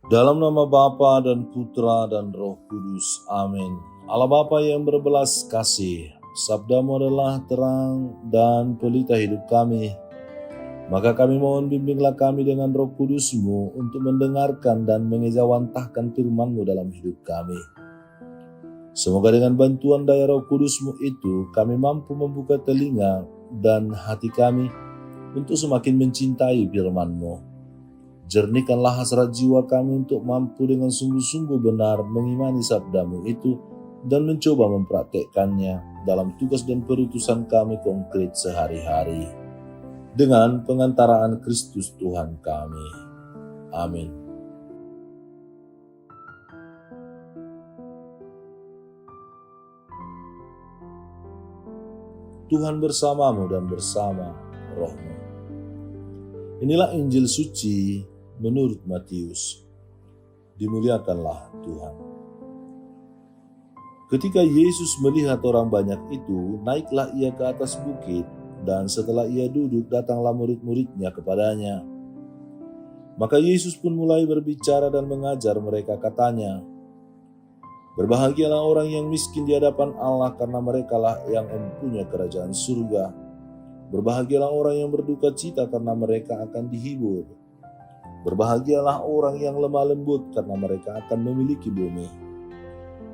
Dalam nama Bapa dan Putra dan Roh Kudus. Amin. Allah Bapa yang berbelas kasih, sabdamu adalah terang dan pelita hidup kami. Maka kami mohon bimbinglah kami dengan Roh Kudus-Mu untuk mendengarkan dan mengejawantahkan firman-Mu dalam hidup kami. Semoga dengan bantuan daya Roh Kudus-Mu itu kami mampu membuka telinga dan hati kami untuk semakin mencintai firman-Mu. Jernihkanlah hasrat jiwa kami untuk mampu dengan sungguh-sungguh benar mengimani sabdamu itu dan mencoba mempraktekkannya dalam tugas dan perutusan kami konkret sehari-hari. Dengan pengantaraan Kristus Tuhan kami. Amin. Tuhan bersamamu dan bersama rohmu. Inilah Injil suci menurut Matius. Dimuliakanlah Tuhan. Ketika Yesus melihat orang banyak itu, naiklah ia ke atas bukit, dan setelah ia duduk, datanglah murid-muridnya kepadanya. Maka Yesus pun mulai berbicara dan mengajar mereka, katanya, "Berbahagialah orang yang miskin di hadapan Allah, karena merekalah yang mempunyai kerajaan surga. Berbahagialah orang yang berduka cita, karena mereka akan dihibur. Berbahagialah orang yang lemah lembut, karena mereka akan memiliki bumi.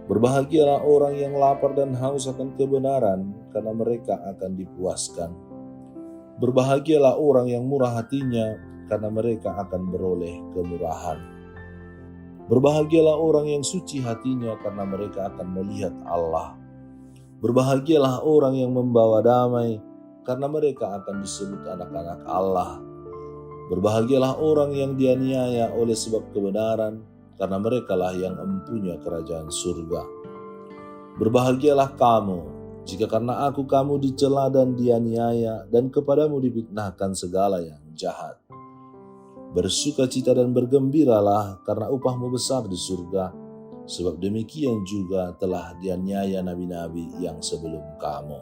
Berbahagialah orang yang lapar dan haus akan kebenaran, karena mereka akan dipuaskan. Berbahagialah orang yang murah hatinya, karena mereka akan beroleh kemurahan. Berbahagialah orang yang suci hatinya, karena mereka akan melihat Allah. Berbahagialah orang yang membawa damai, karena mereka akan disebut anak-anak Allah. Berbahagialah orang yang dianiaya oleh sebab kebenaran, karena merekalah yang mempunyai kerajaan surga. Berbahagialah kamu, jika karena aku kamu dicela dan dianiaya, dan kepadamu difitnahkan segala yang jahat. Bersukacita dan bergembiralah, karena upahmu besar di surga, sebab demikian juga telah dianiaya nabi-nabi yang sebelum kamu."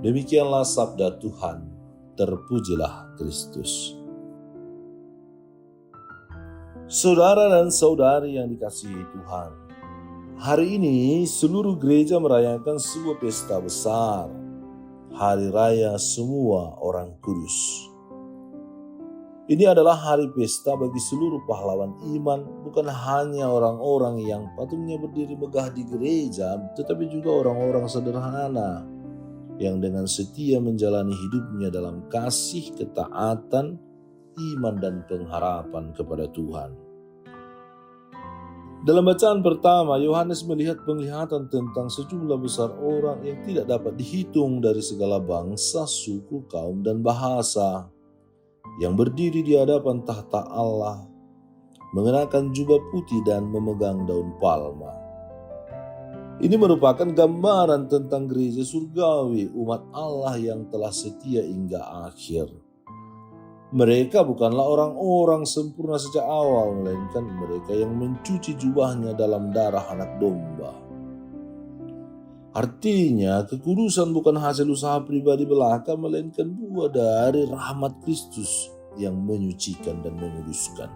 Demikianlah sabda Tuhan. Terpujilah Kristus. Saudara dan saudari yang dikasihi Tuhan, hari ini seluruh gereja merayakan sebuah pesta besar, Hari Raya Semua Orang Kudus. Ini adalah hari pesta bagi seluruh pahlawan iman, bukan hanya orang-orang yang patungnya berdiri megah di gereja, tetapi juga orang-orang sederhana yang dengan setia menjalani hidupnya dalam kasih, ketaatan, iman, dan pengharapan kepada Tuhan. Dalam bacaan pertama, Yohanes melihat penglihatan tentang sejumlah besar orang yang tidak dapat dihitung dari segala bangsa, suku, kaum, dan bahasa, yang berdiri di hadapan tahta Allah, mengenakan jubah putih dan memegang daun palma. Ini merupakan gambaran tentang gereja surgawi, umat Allah yang telah setia hingga akhir. Mereka bukanlah orang-orang sempurna sejak awal, melainkan mereka yang mencuci jubahnya dalam darah anak domba. Artinya, kekudusan bukan hasil usaha pribadi belaka, melainkan buah dari rahmat Kristus yang menyucikan dan menguduskan.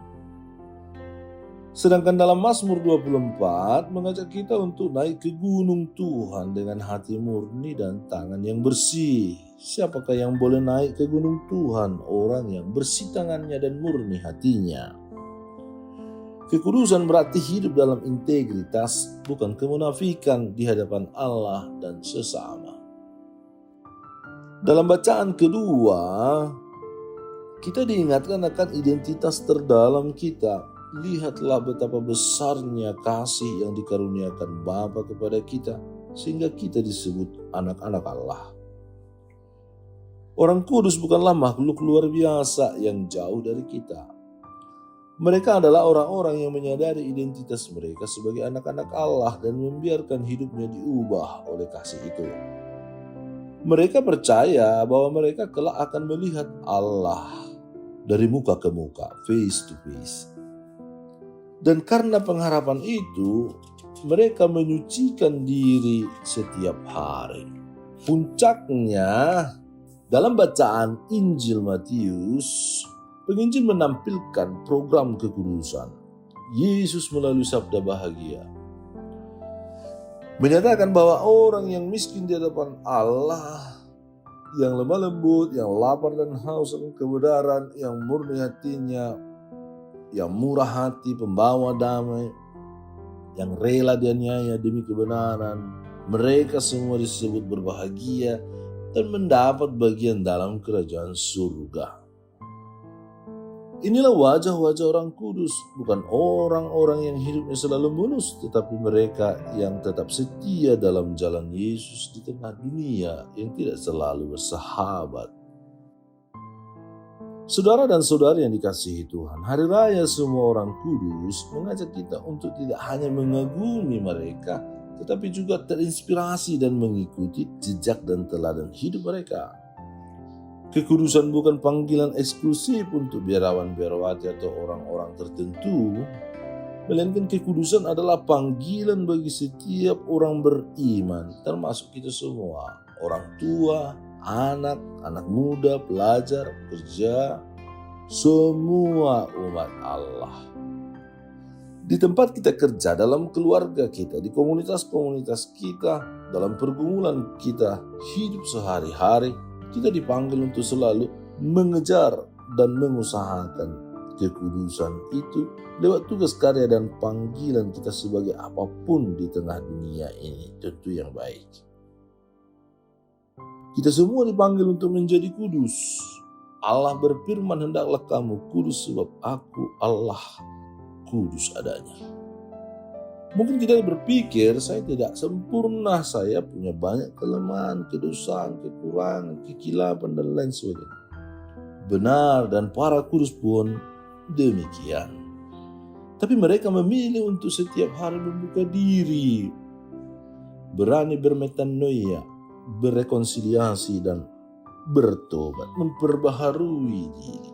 Sedangkan dalam Mazmur 24 mengajak kita untuk naik ke gunung Tuhan dengan hati murni dan tangan yang bersih. Siapakah yang boleh naik ke gunung Tuhan? Orang yang bersih tangannya dan murni hatinya. Kekudusan berarti hidup dalam integritas, bukan kemunafikan di hadapan Allah dan sesama. Dalam bacaan kedua, kita diingatkan akan identitas terdalam kita. Lihatlah betapa besarnya kasih yang dikaruniakan Bapa kepada kita, sehingga kita disebut anak-anak Allah. Orang kudus bukanlah makhluk luar biasa yang jauh dari kita. Mereka adalah orang-orang yang menyadari identitas mereka sebagai anak-anak Allah dan membiarkan hidupnya diubah oleh kasih itu. Mereka percaya bahwa mereka kelak akan melihat Allah dari muka ke muka, face to face. Dan karena pengharapan itu, mereka menyucikan diri setiap hari. Puncaknya, dalam bacaan Injil Matius, Penginjil menampilkan program kekudusan Yesus melalui sabda bahagia, menyatakan bahwa orang yang miskin di hadapan Allah, yang lemah lembut, yang lapar dan haus akan kebenaran, yang murni hatinya, yang murah hati, pembawa damai, yang rela dianiaya demi kebenaran, mereka semua disebut berbahagia dan mendapat bagian dalam kerajaan surga. Inilah wajah-wajah orang kudus, bukan orang-orang yang hidupnya selalu mulus, tetapi mereka yang tetap setia dalam jalan Yesus di tengah dunia yang tidak selalu bersahabat. Saudara dan saudari yang dikasihi Tuhan, Hari Raya Semua Orang Kudus mengajak kita untuk tidak hanya mengagumi mereka, tetapi juga terinspirasi dan mengikuti jejak dan teladan hidup mereka. Kekudusan bukan panggilan eksklusif untuk biarawan-biarawati atau orang-orang tertentu, melainkan kekudusan adalah panggilan bagi setiap orang beriman, termasuk kita semua, orang tua, anak muda, pelajar, pekerja, semua umat Allah. Di tempat kita kerja, dalam keluarga kita, di komunitas-komunitas kita, dalam pergumulan kita hidup sehari-hari, kita dipanggil untuk selalu mengejar dan mengusahakan kekudusan itu lewat tugas karya dan panggilan kita sebagai apapun di tengah dunia ini, tentu yang baik. Kita semua dipanggil untuk menjadi kudus. Allah berfirman, hendaklah kamu kudus sebab aku Allah kudus adanya. Mungkin kita berpikir, saya tidak sempurna, saya punya banyak kelemahan, kedosaan, kekurangan, kekilapan, dan lain sebagainya. Benar, dan para kudus pun demikian. Tapi mereka memilih untuk setiap hari membuka diri, berani bermetanoia, berrekonsiliasi, dan bertobat, memperbaharui diri,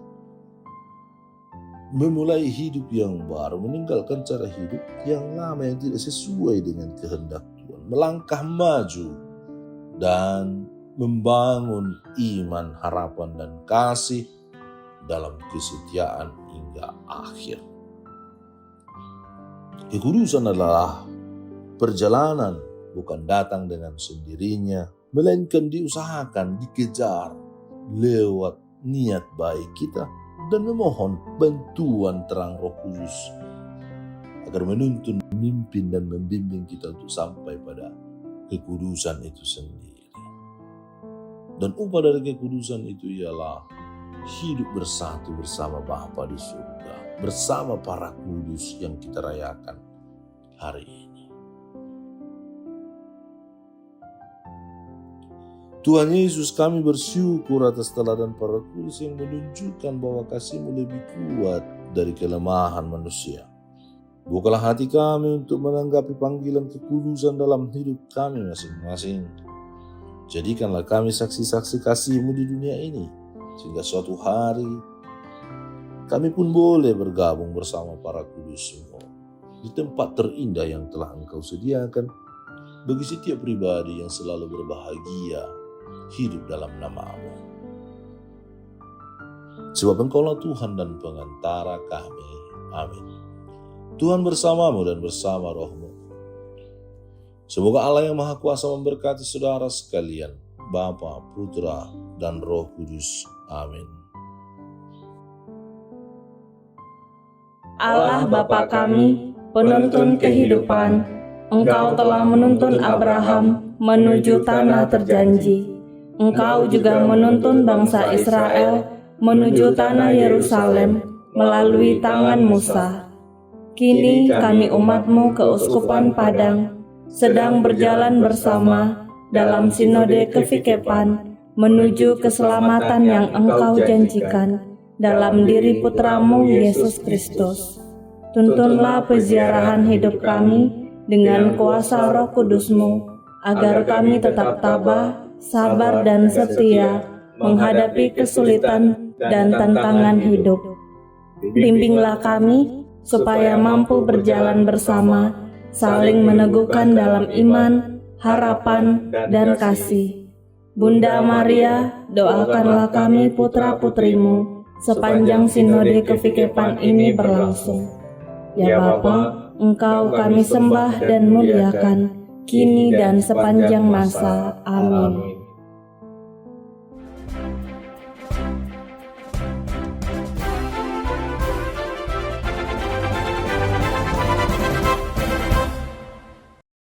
memulai hidup yang baru, meninggalkan cara hidup yang lama yang tidak sesuai dengan kehendak Tuhan, melangkah maju dan membangun iman, harapan, dan kasih dalam kesetiaan hingga akhir. Kekudusan adalah perjalanan, bukan datang dengan sendirinya, melainkan diusahakan, dikejar lewat niat baik kita dan memohon bantuan terang Roh Kudus agar menuntun, memimpin, dan membimbing kita untuk sampai pada kekudusan itu sendiri. Dan upah dari kekudusan itu ialah hidup bersatu bersama Bapa di surga, bersama para kudus yang kita rayakan hari ini. Tuhan Yesus, kami bersyukur atas teladan para kudus yang menunjukkan bahwa kasih-Mu lebih kuat dari kelemahan manusia. Bukalah hati kami untuk menanggapi panggilan kekudusan dalam hidup kami masing-masing. Jadikanlah kami saksi-saksi kasih-Mu di dunia ini, sehingga suatu hari kami pun boleh bergabung bersama para kudus-Mu di tempat terindah yang telah Engkau sediakan bagi setiap pribadi yang selalu berbahagia hidup dalam nama-Mu. Sebab Engkaulah Tuhan dan pengantara kami. Amin. Tuhan bersamamu dan bersama roh-Mu. Semoga Allah yang Maha Kuasa memberkati saudara sekalian, Bapa, Putra, dan Roh Kudus. Amin. Allah Bapa kami, penuntun kehidupan, Engkau telah menuntun Abraham menuju tanah terjanji. Engkau juga menuntun bangsa Israel menuju tanah Yerusalem melalui tangan Musa. Kini kami umat-Mu keuskupan Padang sedang berjalan bersama dalam sinode kefikepan menuju keselamatan yang Engkau janjikan dalam diri Putra-Mu Yesus Kristus. Tuntunlah peziarahan hidup kami dengan kuasa Roh Kudus-Mu, agar kami tetap tabah, sabar, dan setia menghadapi kesulitan dan tantangan hidup. Bimbinglah kami supaya mampu berjalan bersama, saling meneguhkan dalam iman, harapan, dan kasih. Bunda Maria, doakanlah kami putra-putrimu, sepanjang sinode kefikepan ini berlangsung. Ya Bapa, Engkau kami sembah dan muliakan, kini dan sepanjang masa. Amin.